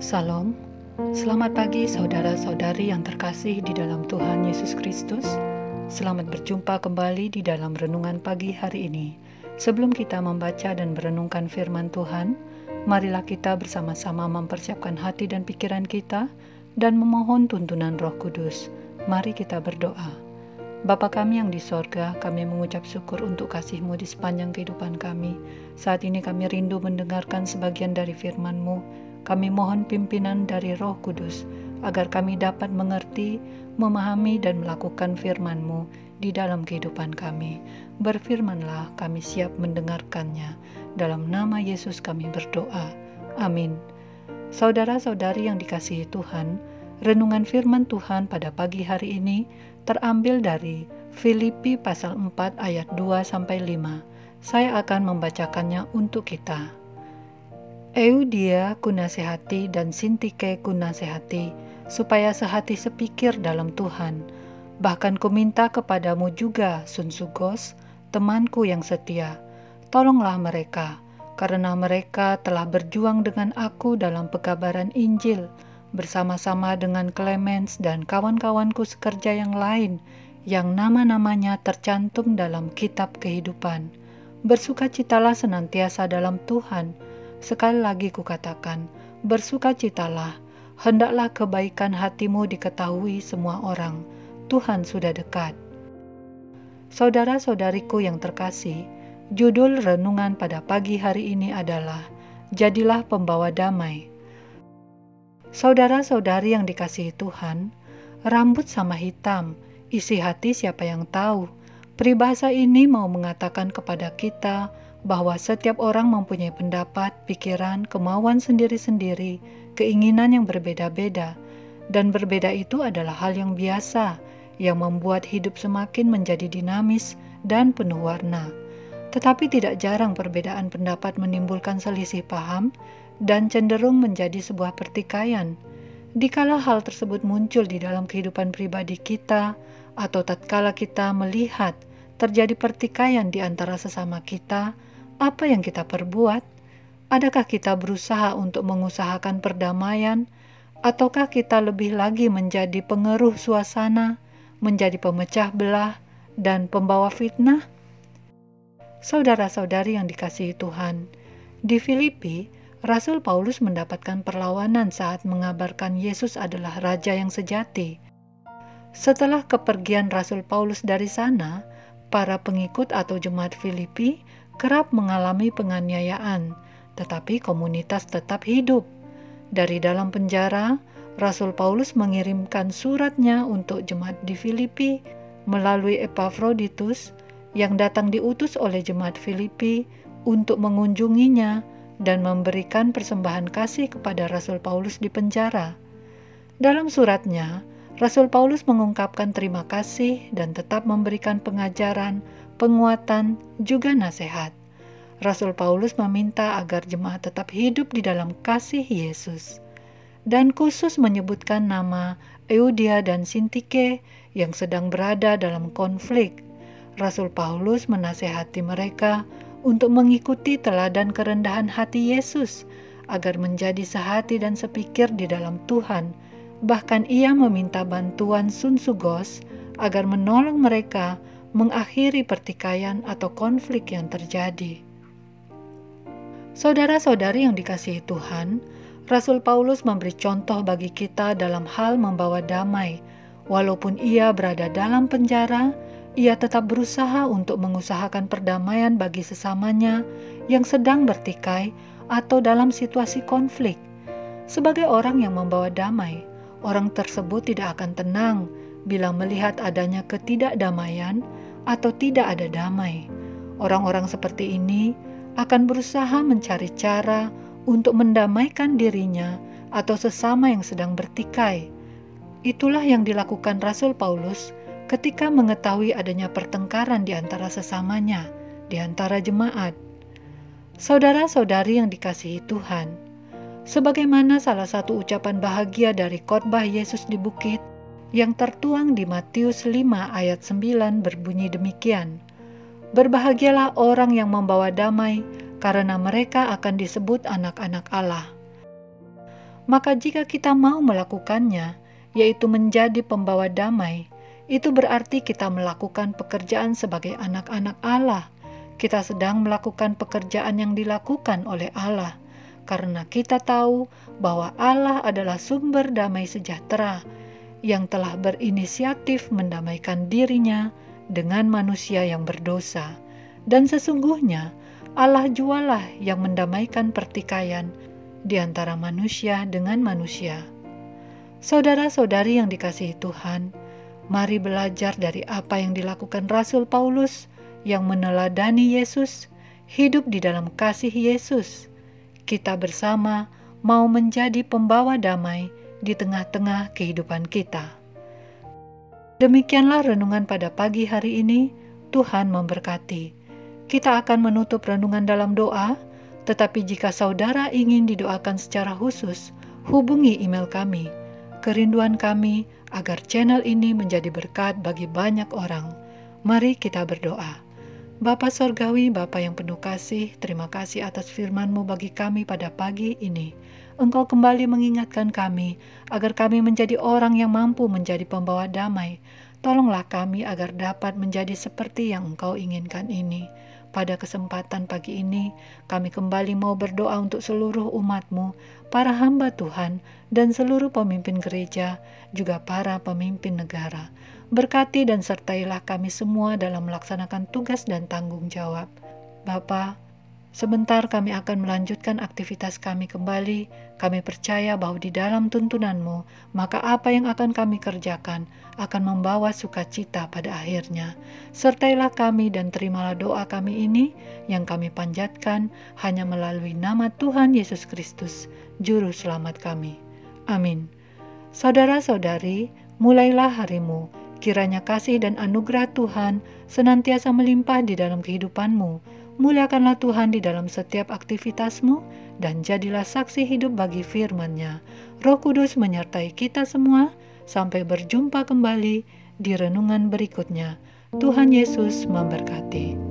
Salam, selamat pagi saudara-saudari yang terkasih di dalam Tuhan Yesus Kristus. Selamat berjumpa kembali di dalam renungan pagi hari ini. Sebelum kita membaca dan merenungkan firman Tuhan, marilah kita bersama-sama mempersiapkan hati dan pikiran kita dan memohon tuntunan Roh Kudus. Mari kita berdoa. Bapa kami yang di sorga, kami mengucap syukur untuk kasih-Mu di sepanjang kehidupan kami. Saat ini kami rindu mendengarkan sebagian dari firman-Mu. Kami mohon pimpinan dari Roh Kudus, agar kami dapat mengerti, memahami, dan melakukan firman-Mu di dalam kehidupan kami. Berfirmanlah, kami siap mendengarkannya. Dalam nama Yesus kami berdoa. Amin. Saudara-saudari yang dikasihi Tuhan, renungan firman Tuhan pada pagi hari ini terambil dari Filipi pasal 4 ayat 2-5. Saya akan membacakannya untuk kita. Eudia kunasehati dan Sintike kunasehati, supaya sehati sepikir dalam Tuhan. Bahkan kuminta kepadamu juga, Sunsugos, temanku yang setia. Tolonglah mereka, karena mereka telah berjuang dengan aku dalam pekabaran Injil, bersama-sama dengan Clemens dan kawan-kawanku sekerja yang lain, yang nama-namanya tercantum dalam kitab kehidupan. Bersukacitalah senantiasa dalam Tuhan. Sekali lagi kukatakan, bersukacitalah, hendaklah kebaikan hatimu diketahui semua orang. Tuhan sudah dekat. Saudara-saudariku yang terkasih, judul renungan pada pagi hari ini adalah Jadilah Pembawa Damai. Saudara-saudari yang dikasihi Tuhan, rambut sama hitam, isi hati siapa yang tahu. Peribahasa ini mau mengatakan kepada kita bahwa setiap orang mempunyai pendapat, pikiran, kemauan sendiri-sendiri, keinginan yang berbeda-beda, dan berbeda itu adalah hal yang biasa, yang membuat hidup semakin menjadi dinamis dan penuh warna. Tetapi tidak jarang perbedaan pendapat menimbulkan selisih paham dan cenderung menjadi sebuah pertikaian. Dikala hal tersebut muncul di dalam kehidupan pribadi kita, atau tatkala kita melihat terjadi pertikaian di antara sesama kita, apa yang kita perbuat? Adakah kita berusaha untuk mengusahakan perdamaian? Ataukah kita lebih lagi menjadi pengeruh suasana, menjadi pemecah belah, dan pembawa fitnah? Saudara-saudari yang dikasihi Tuhan, di Filipi, Rasul Paulus mendapatkan perlawanan saat mengabarkan Yesus adalah Raja yang sejati. Setelah kepergian Rasul Paulus dari sana, para pengikut atau jemaat Filipi kerap mengalami penganiayaan, tetapi komunitas tetap hidup. Dari dalam penjara, Rasul Paulus mengirimkan suratnya untuk jemaat di Filipi melalui Epafroditus yang datang diutus oleh jemaat Filipi untuk mengunjunginya dan memberikan persembahan kasih kepada Rasul Paulus di penjara. Dalam suratnya, Rasul Paulus mengungkapkan terima kasih dan tetap memberikan pengajaran, penguatan, juga nasihat. Rasul Paulus meminta agar jemaat tetap hidup di dalam kasih Yesus, dan khusus menyebutkan nama Eudia dan Sintike yang sedang berada dalam konflik. Rasul Paulus menasehati mereka untuk mengikuti teladan kerendahan hati Yesus, agar menjadi sehati dan sepikir di dalam Tuhan. Bahkan ia meminta bantuan Sunsugos agar menolong mereka mengakhiri pertikaian atau konflik yang terjadi. Saudara-saudari yang dikasihi Tuhan, Rasul Paulus memberi contoh bagi kita dalam hal membawa damai. Walaupun ia berada dalam penjara, ia tetap berusaha untuk mengusahakan perdamaian bagi sesamanya yang sedang bertikai atau dalam situasi konflik. Sebagai orang yang membawa damai, orang tersebut tidak akan tenang bila melihat adanya ketidakdamaian atau tidak ada damai. Orang-orang seperti ini akan berusaha mencari cara untuk mendamaikan dirinya atau sesama yang sedang bertikai. Itulah yang dilakukan Rasul Paulus ketika mengetahui adanya pertengkaran di antara sesamanya, di antara jemaat. Saudara-saudari yang dikasihi Tuhan, sebagaimana salah satu ucapan bahagia dari khotbah Yesus di bukit yang tertuang di Matius 5 ayat 9 berbunyi demikian. Berbahagialah orang yang membawa damai, karena mereka akan disebut anak-anak Allah. Maka jika kita mau melakukannya, yaitu menjadi pembawa damai, itu berarti kita melakukan pekerjaan sebagai anak-anak Allah. Kita sedang melakukan pekerjaan yang dilakukan oleh Allah, karena kita tahu bahwa Allah adalah sumber damai sejahtera yang telah berinisiatif mendamaikan dirinya dengan manusia yang berdosa. Dan sesungguhnya Allah jualah yang mendamaikan pertikaian di antara manusia dengan manusia. Saudara-saudari yang dikasihi Tuhan, mari belajar dari apa yang dilakukan Rasul Paulus yang meneladani Yesus, hidup di dalam kasih Yesus. Kita bersama mau menjadi pembawa damai di tengah-tengah kehidupan kita. Demikianlah renungan pada pagi hari ini. Tuhan memberkati. Kita akan menutup renungan dalam doa, tetapi jika saudara ingin didoakan secara khusus, hubungi email kami. Kerinduan kami agar channel ini menjadi berkat bagi banyak orang. Mari kita berdoa. Bapa Sorgawi, Bapa yang penuh kasih, terima kasih atas firman-Mu bagi kami pada pagi ini. Engkau kembali mengingatkan kami agar kami menjadi orang yang mampu menjadi pembawa damai. Tolonglah kami agar dapat menjadi seperti yang Engkau inginkan ini. Pada kesempatan pagi ini, kami kembali mau berdoa untuk seluruh umat-Mu, para hamba Tuhan, dan seluruh pemimpin gereja, juga para pemimpin negara. Berkati dan sertailah kami semua dalam melaksanakan tugas dan tanggung jawab. Bapa, sebentar kami akan melanjutkan aktivitas kami kembali. Kami percaya bahwa di dalam tuntunan-Mu, maka apa yang akan kami kerjakan akan membawa sukacita pada akhirnya. Sertailah kami dan terimalah doa kami ini yang kami panjatkan hanya melalui nama Tuhan Yesus Kristus, Juru Selamat kami. Amin. Saudara-saudari, mulailah harimu. Kiranya kasih dan anugerah Tuhan senantiasa melimpah di dalam kehidupanmu. Muliakanlah Tuhan di dalam setiap aktivitasmu, dan jadilah saksi hidup bagi firman-Nya. Roh Kudus menyertai kita semua. Sampai berjumpa kembali di renungan berikutnya. Tuhan Yesus memberkati.